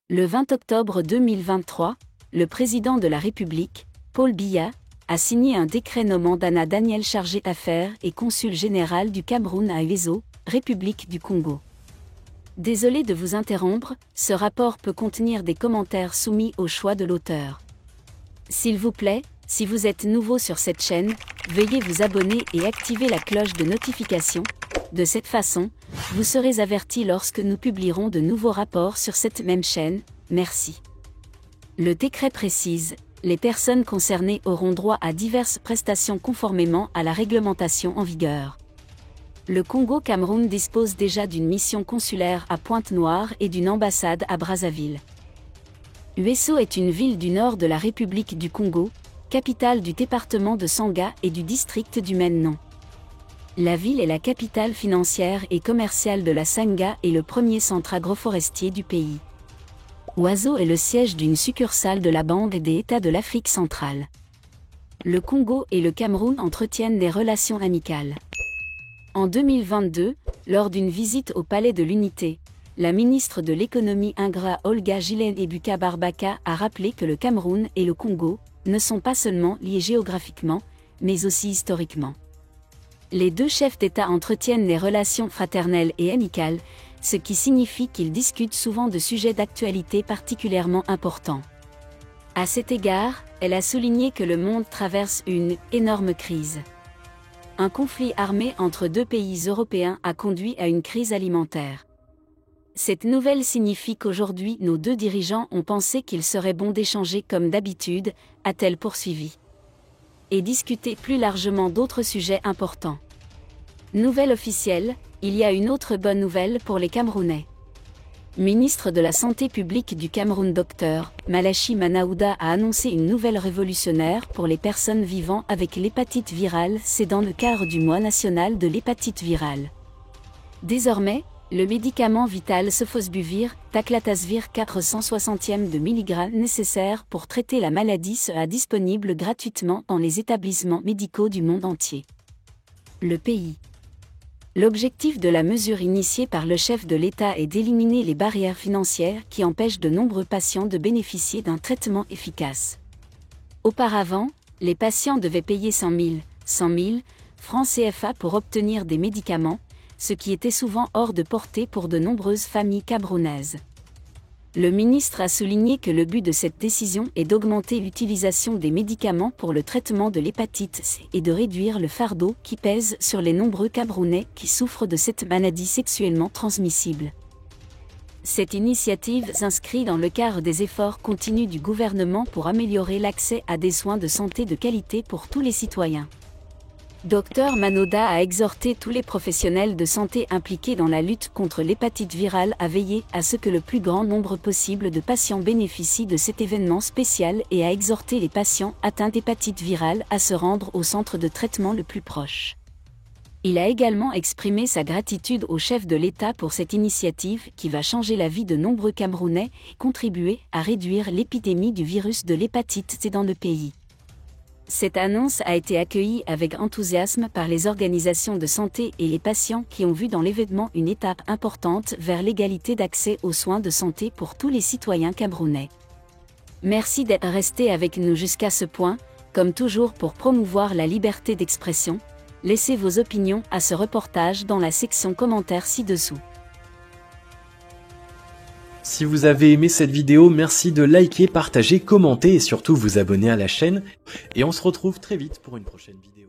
Le 20 octobre 2023, le président de la République, Paul Biya, a signé un décret nommant Dana Daniel chargé d'affaires et consul général du Cameroun à Ueso, République du Congo. Désolé de vous interrompre, ce rapport peut contenir des commentaires soumis au choix de l'auteur. S'il vous plaît, si vous êtes nouveau sur cette chaîne, veuillez vous abonner et activer la cloche de notification. De cette façon, vous serez averti lorsque nous publierons de nouveaux rapports sur cette même chaîne. Merci. Le décret précise, les personnes concernées auront droit à diverses prestations conformément à la réglementation en vigueur. Le Congo-Cameroun dispose déjà d'une mission consulaire à Pointe-Noire et d'une ambassade à Brazzaville. Ueso est une ville du nord de la République du Congo, capitale du département de Sanga et du district du même nom. La ville est la capitale financière et commerciale de la Sanga et le premier centre agroforestier du pays. Ueso est le siège d'une succursale de la Banque des États de l'Afrique centrale. Le Congo et le Cameroun entretiennent des relations amicales. En 2022, lors d'une visite au Palais de l'Unité, la ministre de l'économie Ingra Olga Gilene-Ebuka Barbaka a rappelé que le Cameroun et le Congo ne sont pas seulement liés géographiquement, mais aussi historiquement. Les deux chefs d'État entretiennent des relations fraternelles et amicales, ce qui signifie qu'ils discutent souvent de sujets d'actualité particulièrement importants. À cet égard, elle a souligné que le monde traverse une énorme crise. Un conflit armé entre deux pays européens a conduit à une crise alimentaire. Cette nouvelle signifie qu'aujourd'hui nos deux dirigeants ont pensé qu'il serait bon d'échanger comme d'habitude, a-t-elle poursuivi. Et discuter plus largement d'autres sujets importants. Nouvelle officielle, il y a une autre bonne nouvelle pour les Camerounais. Ministre de la Santé publique du Cameroun Dr Malachi Manaouda a annoncé une nouvelle révolutionnaire pour les personnes vivant avec l'hépatite virale, c'est dans le cadre du mois national de l'hépatite virale. Désormais, le médicament vital Sofosbuvir, Taclatasvir 460 de mg nécessaire pour traiter la maladie sera disponible gratuitement dans les établissements médicaux du monde entier. Le pays. L'objectif de la mesure initiée par le chef de l'État est d'éliminer les barrières financières qui empêchent de nombreux patients de bénéficier d'un traitement efficace. Auparavant, les patients devaient payer 100 000 francs CFA pour obtenir des médicaments, ce qui était souvent hors de portée pour de nombreuses familles camerounaises. Le ministre a souligné que le but de cette décision est d'augmenter l'utilisation des médicaments pour le traitement de l'hépatite C et de réduire le fardeau qui pèse sur les nombreux Camerounais qui souffrent de cette maladie sexuellement transmissible. Cette initiative s'inscrit dans le cadre des efforts continus du gouvernement pour améliorer l'accès à des soins de santé de qualité pour tous les citoyens. Dr Manaouda a exhorté tous les professionnels de santé impliqués dans la lutte contre l'hépatite virale à veiller à ce que le plus grand nombre possible de patients bénéficient de cet événement spécial et à exhorter les patients atteints d'hépatite virale à se rendre au centre de traitement le plus proche. Il a également exprimé sa gratitude au chef de l'État pour cette initiative qui va changer la vie de nombreux Camerounais et contribuer à réduire l'épidémie du virus de l'hépatite C dans le pays. Cette annonce a été accueillie avec enthousiasme par les organisations de santé et les patients qui ont vu dans l'événement une étape importante vers l'égalité d'accès aux soins de santé pour tous les citoyens camerounais. Merci d'être resté avec nous jusqu'à ce point, comme toujours pour promouvoir la liberté d'expression. Laissez vos opinions à ce reportage dans la section commentaires ci-dessous. Si vous avez aimé cette vidéo, merci de liker, partager, commenter et surtout vous abonner à la chaîne. Et on se retrouve très vite pour une prochaine vidéo.